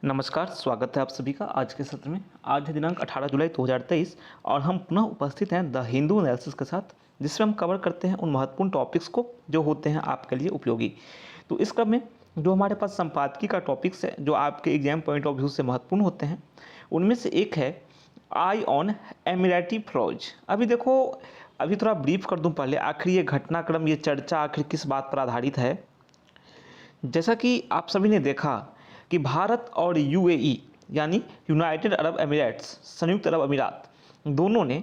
नमस्कार, स्वागत है आप सभी का आज के सत्र में। आज है दिनांक 18 जुलाई 2023 और हम पुनः उपस्थित हैं द हिंदू एनालिसिस के साथ, जिसमें हम कवर करते हैं उन महत्वपूर्ण टॉपिक्स को जो होते हैं आपके लिए उपयोगी। तो इस क्रम में जो हमारे पास संपादकीय का टॉपिक्स है जो आपके एग्जाम पॉइंट ऑफ व्यू से महत्वपूर्ण होते हैं, उनमें से एक है आई ऑन एमिरेटी फ्लॉज। अभी देखो, अभी थोड़ा ब्रीफ कर दूँ पहले, आखिर ये घटनाक्रम, ये चर्चा आखिर किस बात पर आधारित है। जैसा कि आप सभी ने देखा कि भारत और यूएई यानी यूनाइटेड अरब एमिरेट्स, संयुक्त अरब अमीरात, दोनों ने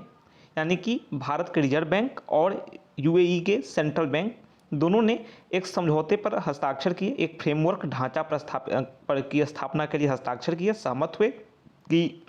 यानी कि भारत के रिजर्व बैंक और यूएई के सेंट्रल बैंक दोनों ने एक समझौते पर हस्ताक्षर किए, एक फ्रेमवर्क ढांचा पर की स्थापना के लिए हस्ताक्षर किए, सहमत हुए कि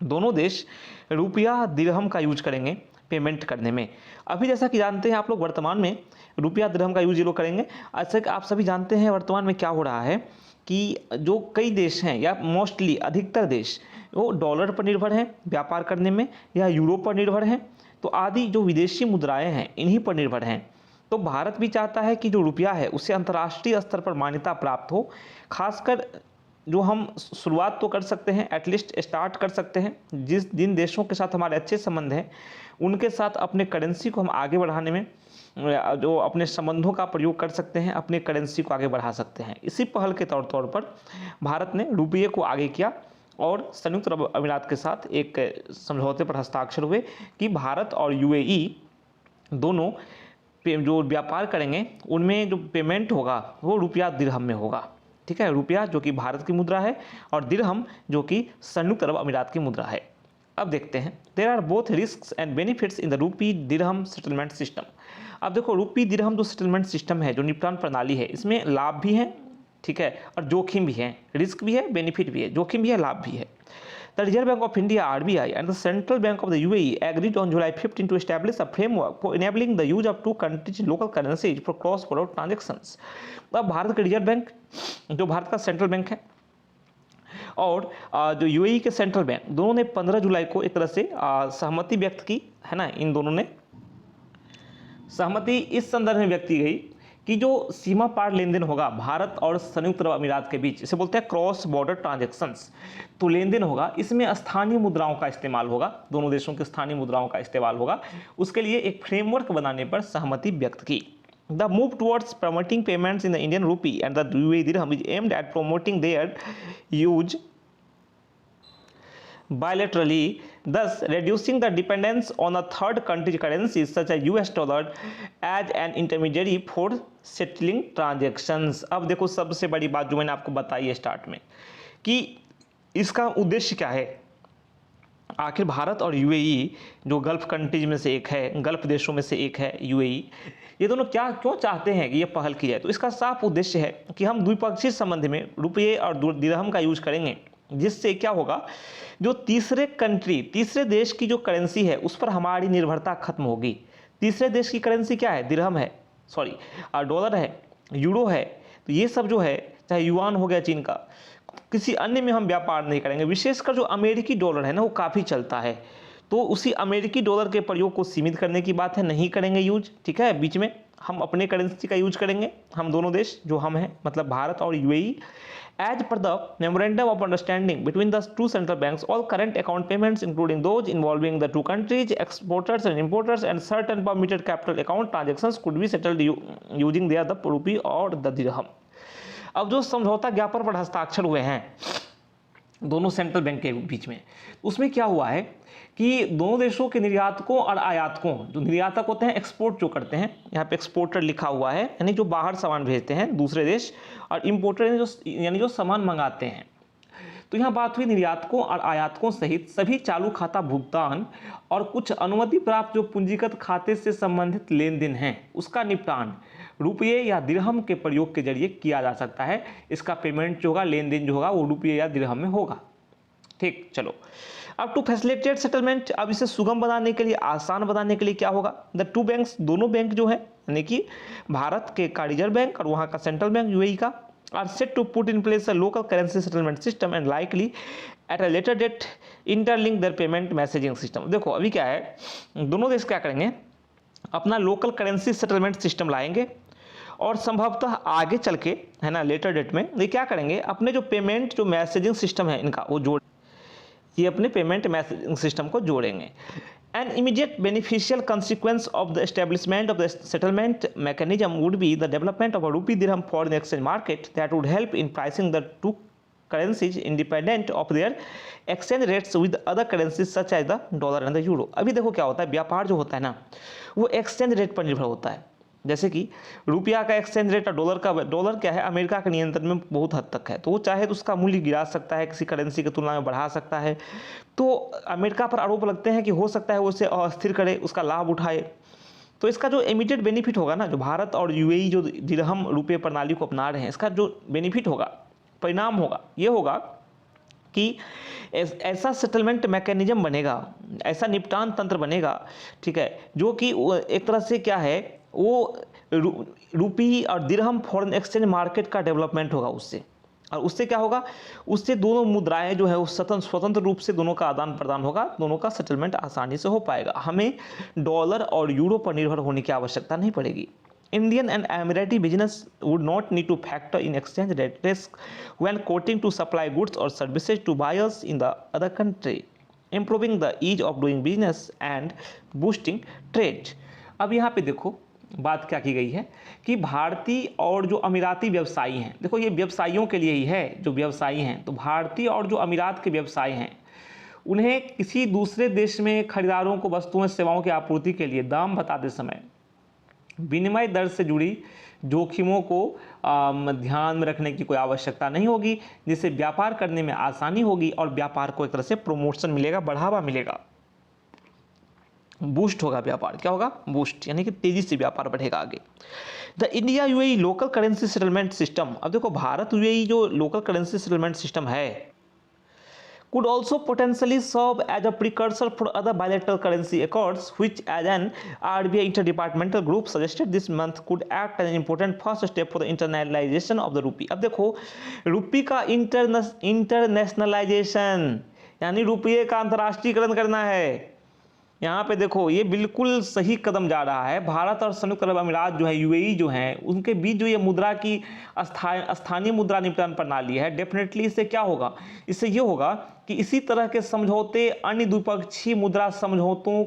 दोनों देश रुपया दिरहम का यूज करेंगे पेमेंट करने में। अभी जैसा कि जानते हैं आप लोग, वर्तमान में रुपया दिरहम का यूज ये लोग करेंगे। ऐसे कि आप सभी जानते हैं वर्तमान में क्या हो रहा है कि जो कई देश हैं या मोस्टली अधिकतर देश वो डॉलर पर निर्भर हैं व्यापार करने में, या यूरो पर निर्भर हैं, तो आदि जो विदेशी मुद्राएं हैं इन्हीं पर निर्भर हैं। तो भारत भी चाहता है कि जो रुपया है उससे अंतर्राष्ट्रीय स्तर पर मान्यता प्राप्त हो। खासकर जो हम शुरुआत तो कर सकते हैं, एटलीस्ट स्टार्ट कर सकते हैं, जिन देशों के साथ हमारे अच्छे संबंध हैं उनके साथ अपने करेंसी को हम आगे बढ़ाने में जो अपने संबंधों का प्रयोग कर सकते हैं, अपने करेंसी को आगे बढ़ा सकते हैं। इसी पहल के तौर पर भारत ने रुपये को आगे किया और संयुक्त अरब अमीरात के साथ एक समझौते पर हस्ताक्षर हुए कि भारत और यूएई दोनों जो व्यापार करेंगे उनमें जो पेमेंट होगा वो रुपया दिरहम में होगा। ठीक है, रुपया जो कि भारत की मुद्रा है और दिरहम जो कि संयुक्त अरब अमीरात की मुद्रा है। अब देखते हैं, there are both risks and benefits in the rupee dirham settlement system. अब देखो, रूपी दिरहम जो सेटलमेंट सिस्टम है, जो निपटान प्रणाली है, इसमें लाभ भी है, ठीक है, और जोखिम भी है, रिस्क भी है, बेनिफिट भी है, जोखिम भी है, लाभ भी है। The reserve bank of India (RBI) and the Central Bank of the UAE agreed on July 15 to establish a framework for enabling the use of two countries' local currencies for cross-border transactions। अब भारत का reserve bank, जो भारत का central bank है, और जो UAE के central bank, दोनों ने 15 जुलाई को एक तरह से सहमति व्यक्त की है ना। इन दोनों ने सहमति इस संदर्भ में व्यक्त की गई कि जो सीमा पार लेन देन होगा भारत और संयुक्त अरब अमीरात के बीच, इसे बोलते हैं क्रॉस बॉर्डर ट्रांजैक्शंस, तो लेन देन होगा, इसमें स्थानीय मुद्राओं का इस्तेमाल होगा, दोनों देशों की स्थानीय मुद्राओं का इस्तेमाल होगा। उसके लिए एक फ्रेमवर्क बनाने पर सहमति व्यक्त की। The move towards promoting payments in the Indian rupee and the UAE dirham is aimed at promoting their use bilaterally, thus reducing the dependence on a third country currencies such as US dollar as an intermediary for settling transactions। अब देखो, सबसे बड़ी बात जो मैंने आपको बताई है स्टार्ट में कि इसका उद्देश्य क्या है। आखिर भारत और यूएई जो गल्फ कंट्रीज में से एक है, गल्फ देशों में से एक है यूएई, ये दोनों क्यों चाहते हैं कि ये पहल की जाए। तो इसका साफ उद्देश्य है कि हम द्विपक्षीय संबंध में रुपये और दिरहम का यूज करेंगे, जिससे क्या होगा, जो तीसरे देश की जो करेंसी है उस पर हमारी निर्भरता खत्म होगी। तीसरे देश की करेंसी क्या है? दिरहम है, सॉरी डॉलर है, यूरो है। तो ये सब जो है, चाहे युआन हो गया चीन का, किसी अन्य में हम व्यापार नहीं करेंगे। विशेषकर जो अमेरिकी डॉलर है ना, वो काफ़ी चलता है, तो उसी अमेरिकी डॉलर के प्रयोग को सीमित करने की बात है, नहीं करेंगे यूज। ठीक है, बीच में हम अपने करेंसी का यूज करेंगे, हम दोनों देश जो हम हैं, मतलब भारत और UAE. As per the memorandum of understanding between the two central banks, all current account payments including those involving the two countries, exporters and importers and certain permitted capital account transactions could be settled using their the rupee or the दिरहम। अब जो समझौता ज्ञापन पर हस्ताक्षर हुए हैं दोनों central bank के बीच में, उसमें क्या हुआ है कि दोनों देशों के निर्यातकों और आयातकों, जो निर्यातक होते हैं एक्सपोर्ट जो करते हैं, यहाँ पे एक्सपोर्टर लिखा हुआ है, यानी जो बाहर सामान भेजते हैं दूसरे देश, और इंपोर्टर यानी जो सामान मंगाते हैं। तो यहाँ बात हुई निर्यातकों और आयातकों सहित सभी चालू खाता भुगतान और कुछ अनुमति प्राप्त जो पूंजीगत खाते से संबंधित लेन देन हैं, उसका निपटान रुपये या दिरहम के प्रयोग के जरिए किया जा सकता है। इसका पेमेंट जो होगा, लेन देन जो होगा, वो रुपये या दिरहम में होगा। ठीक, चलो अब टू फैसिलिटेट सेटलमेंट, अब इसे सुगम बनाने के लिए, आसान बनाने के लिए क्या होगा, द टू बैंक्स, दोनों बैंक जो है, यानी कि भारत के का रिजर्व बैंक और वहाँ का सेंट्रल बैंक यूएई का, are set to put in place a local currency settlement system and likely at a later date interlink their payment messaging system। देखो अभी क्या है, दोनों देश क्या करेंगे, अपना लोकल करेंसी सेटलमेंट सिस्टम लाएंगे और संभवतः आगे चल के, है ना, लेटर डेट में ये क्या करेंगे, अपने जो पेमेंट जो मैसेजिंग सिस्टम है इनका वो ये अपने पेमेंट मैसेजिंग सिस्टम को जोड़ेंगे। An immediate beneficial consequence of the establishment of the settlement mechanism would be the development of a rupee dirham foreign exchange market that would help in pricing the two currencies independent of their exchange rates with other currencies such as the dollar and the euro। अभी देखो क्या होता है, व्यापार जो होता है ना वो एक्सचेंज रेट पर निर्भर होता है। जैसे कि रुपया का एक्सचेंज रेट और डॉलर क्या है, अमेरिका के नियंत्रण में बहुत हद तक है, तो वो चाहे तो उसका मूल्य गिरा सकता है, किसी करेंसी की तुलना में बढ़ा सकता है। तो अमेरिका पर आरोप लगते हैं कि हो सकता है वो उसे अस्थिर करे, उसका लाभ उठाए। तो इसका जो इमीडिएट बेनिफिट होगा ना, जो भारत और यूएई जो दिरहम रुपये प्रणाली को अपना रहे हैं, इसका जो बेनिफिट होगा, परिणाम होगा, ये होगा कि ऐसा सेटलमेंट मैकेनिज्म बनेगा, ऐसा निपटान तंत्र बनेगा, ठीक है, जो कि एक तरह से क्या है, वो रुपी और दिरहम फॉरेन एक्सचेंज मार्केट का डेवलपमेंट होगा उससे। और उससे क्या होगा, उससे दोनों मुद्राएं जो है वो स्वतंत्र रूप से दोनों का आदान प्रदान होगा, दोनों का सेटलमेंट आसानी से हो पाएगा, हमें डॉलर और यूरो पर निर्भर होने की आवश्यकता नहीं पड़ेगी। Indian and Emirati business would not need to factor in exchange rate risk when quoting to supply goods or services to buyers in the other country, improving the ease of doing business and boosting trade। अब यहाँ पे देखो बात क्या की गई है कि भारतीय और जो अमीराती व्यवसायी हैं, देखो ये व्यवसायियों के लिए ही है, जो व्यवसायी हैं, तो भारतीय और जो अमीरात के व्यवसायी हैं उन्हें किसी दूसरे देश में खरीदारों को वस्तुओं सेवाओं की आपूर्ति के लिए दाम बताते समय विनिमय दर से जुड़ी जोखिमों को ध्यान में रखने की कोई आवश्यकता नहीं होगी, जिससे व्यापार करने में आसानी होगी और व्यापार को एक तरह से प्रमोशन मिलेगा, बढ़ावा मिलेगा, बूस्ट होगा व्यापार। क्या होगा, बूस्ट, यानी कि तेजी से व्यापार बढ़ेगा आगे। The India UAE local currency settlement system, अब देखो भारत यूएई जो लोकल करेंसी सेटलमेंट सिस्टम है could also potentially serve as a precursor for other bilateral currency accords, which as an RBI interdepartmental group suggested this month could act as an important first step for the internationalization of the rupee। अब देखो रुपी का internationalisation, यानी रुपये का अंतर्राष्ट्रीयकरण करना है। यहाँ पे देखो ये बिल्कुल सही कदम जा रहा है। भारत और संयुक्त अरब अमीरात जो है, यूएई जो है, उनके बीच जो ये मुद्रा की स्थानीय मुद्रा निपटान प्रणाली है, डेफिनेटली इससे क्या होगा, इससे ये होगा कि इसी तरह के समझौते अन्य द्विपक्षीय मुद्रा समझौतों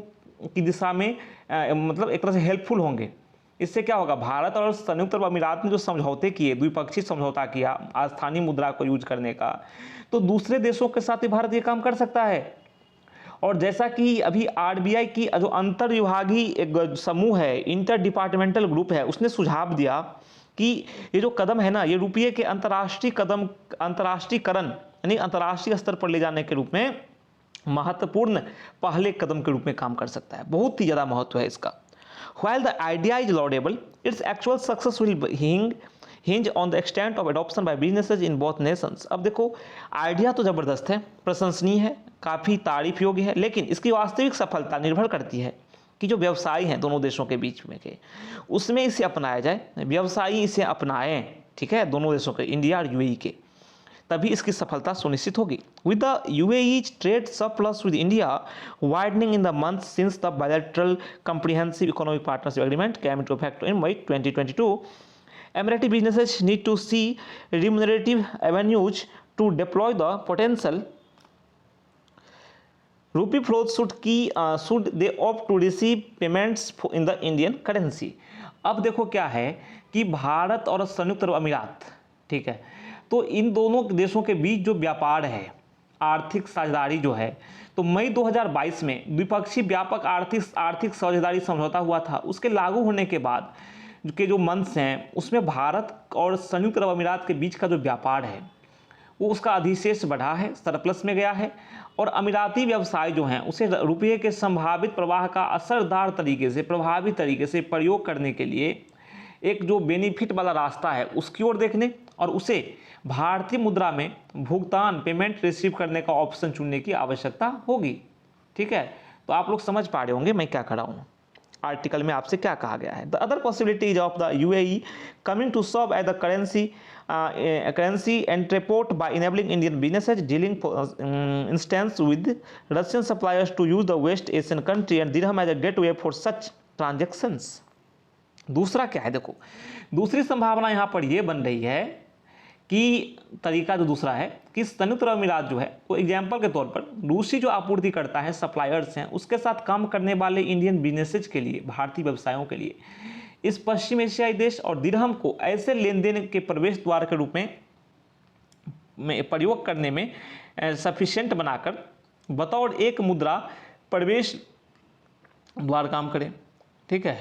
की दिशा में मतलब एक तरह से हेल्पफुल होंगे। इससे क्या होगा, भारत और संयुक्त अरब अमीरात ने जो समझौते किए, द्विपक्षीय समझौता किया स्थानीय मुद्रा को यूज करने का, तो दूसरे देशों के साथ ही भारत ये काम कर सकता है। और जैसा कि अभी आरबीआई की जो अंतर विभागीय एक समूह है, इंटर डिपार्टमेंटल ग्रुप है, उसने सुझाव दिया कि ये जो कदम है ना, ये रुपये के अंतर्राष्ट्रीयकरण यानी अंतर्राष्ट्रीय स्तर पर ले जाने के रूप में महत्वपूर्ण पहले कदम के रूप में काम कर सकता है। बहुत ही ज़्यादा महत्व है इसका। While the idea is laudable, its actual success will hinge on the extent of adoption by businesses in both nations। अब देखो आइडिया तो ज़बरदस्त है, प्रशंसनीय है, काफ़ी तारीफ योग्य है, लेकिन इसकी वास्तविक सफलता निर्भर करती है कि जो व्यवसायी हैं दोनों देशों के बीच में के, उसमें इसे अपनाया जाए, व्यवसायी इसे अपनाएं, ठीक है, दोनों देशों के, इंडिया और यूएई के, तभी इसकी सफलता सुनिश्चित होगी। With the UAE's trade surplus with India widening in the month since the bilateral comprehensive economic partnership agreement came into effect in May 2022, Emirati businesses need to see remunerative avenues to deploy the potential rupee flows should they opt to receive payments in the Indian currency। अब देखो क्या है कि भारत और संयुक्त अरब अमीरात, ठीक है, तो इन दोनों देशों के बीच जो व्यापार है, आर्थिक साझेदारी जो है, तो मई 2022 में द्विपक्षीय व्यापक आर्थिक साझेदारी समझौता हुआ था। उसके लागू होने के बाद के जो मंथ्स हैं उसमें भारत और संयुक्त अरब अमीरात के बीच का जो व्यापार है वो उसका अधिशेष बढ़ा है, सरप्लस में गया है, और अमीराती व्यवसाय जो हैं उसे रुपये के संभावित प्रवाह का असरदार तरीके से, प्रभावी तरीके से प्रयोग करने के लिए एक जो बेनिफिट वाला रास्ता है उसकी ओर देखने और उसे भारतीय मुद्रा में भुगतान, पेमेंट रिसीव करने का ऑप्शन चुनने की आवश्यकता होगी। ठीक है, तो आप लोग समझ पा रहे होंगे मैं क्या कर रहा हूँ, आर्टिकल में आपसे क्या कहा गया है। The other possibilities of the UAE coming to serve as the currency entrepot by enabling Indian businesses dealing instances with Russian suppliers to use the West Asian country and dirham as a gateway for such transactions. दूसरा क्या है, देखो दूसरी संभावना यहाँ पर यह बन रही है कि तरीका जो दूसरा है कि संयुक्त अरब अमीरात जो है वो एग्जाम्पल के तौर पर रूसी जो आपूर्ति करता है, सप्लायर्स हैं, उसके साथ काम करने वाले इंडियन बिजनेसेज के लिए, भारतीय व्यवसायों के लिए इस पश्चिम एशियाई देश और दिरहम को ऐसे लेन देन के प्रवेश द्वार के रूप में प्रयोग करने में सफिशिएंट बनाकर बतौर एक मुद्रा प्रवेश द्वार काम करें। ठीक है,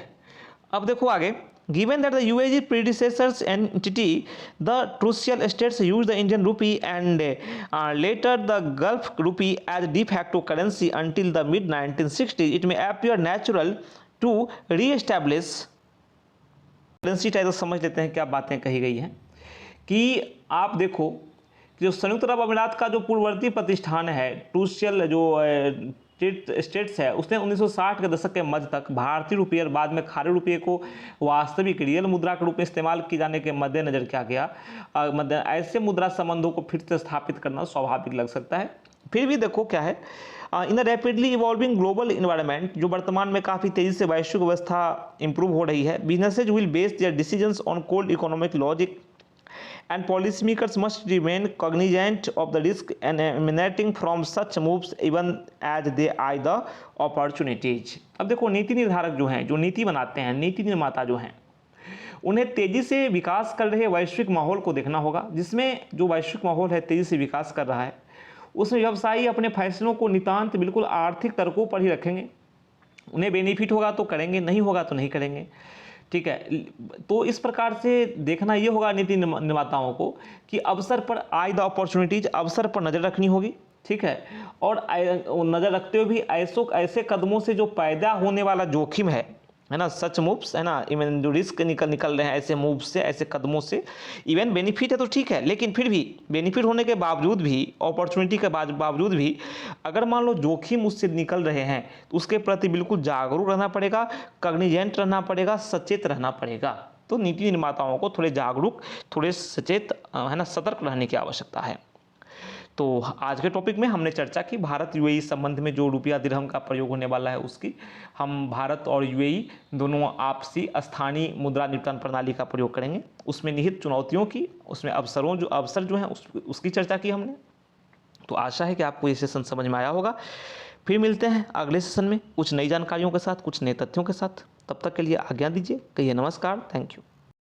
अब देखो आगे, given that the UAE predecessors entity the Trucial states used the Indian rupee and later the Gulf rupee as de facto currency until the mid 1960s, it may appear natural to re-establish currency type. समझ लेते हैं क्या बातें कही गई हैं कि आप देखो कि जो संयुक्त अरब अमीरात का जो पूर्ववर्ती प्रतिष्ठान है ट्रूसियल जो स्टेट्स है, उसने 1960 के दशक के मध्य तक भारतीय रुपये और बाद में खाड़ी रुपये को वास्तविक रियल मुद्रा के रूप में इस्तेमाल किए जाने के मद्देनजर किया गया। ऐसे मुद्रा संबंधों को फिर से स्थापित करना स्वाभाविक लग सकता है। फिर भी देखो क्या है, in the rapidly evolving global environment, जो वर्तमान में काफ़ी तेज़ी से वैश्विक व्यवस्था इंप्रूव हो रही है, businesses will base their decisions on cold economic logic and policymakers must remain cognizant of the risk emanating from such moves even as they eye the opportunities। अब देखो नीति निर्धारक जो हैं, जो नीति बनाते हैं, नीति निर्माता जो हैं, उन्हें तेज़ी से विकास कर रहे वैश्विक माहौल को देखना होगा, जिसमें जो वैश्विक माहौल है तेज़ी से विकास कर रहा है, उसमें व्यवसायी अपने फैसलों को नितांत बिल्कुल आर्थिक तर्कों पर ही रखेंगे। उन्हें बेनिफिट होगा तो करेंगे, नहीं होगा तो नहीं करेंगे। ठीक है, तो इस प्रकार से देखना ये होगा नीति निर्माताओं को कि अवसर पर आई द अपॉर्चुनिटीज, अवसर पर नज़र रखनी होगी। ठीक है, और नज़र रखते हुए भी ऐसे कदमों से जो पैदा होने वाला जोखिम है ना, सच मूव्स है ना, इवन जो रिस्क निकल रहे हैं ऐसे मूव से, ऐसे कदमों से, इवन बेनिफिट है तो ठीक है, लेकिन फिर भी बेनिफिट होने के बावजूद भी, अपॉर्चुनिटी के बावजूद भी अगर मान लो जोखिम उससे निकल रहे हैं तो उसके प्रति बिल्कुल जागरूक रहना पड़ेगा, कॉग्निजेंट रहना पड़ेगा, सचेत रहना पड़ेगा। तो नीति निर्माताओं को थोड़े जागरूक, थोड़े सचेत है ना, सतर्क रहने की आवश्यकता है। तो आज के टॉपिक में हमने चर्चा की भारत यूएई संबंध में जो रुपया दिरहम का प्रयोग होने वाला है उसकी। हम भारत और यूएई दोनों आपसी स्थानीय मुद्रा निपटान प्रणाली का प्रयोग करेंगे, उसमें निहित चुनौतियों की, उसमें अवसर जो हैं उसकी चर्चा की हमने। तो आशा है कि आपको ये सेशन समझ में आया होगा। फिर मिलते हैं अगले सेशन में कुछ नई जानकारियों के साथ, कुछ नए तथ्यों के साथ। तब तक के लिए आज्ञा दीजिए, कहिए नमस्कार, थैंक यू।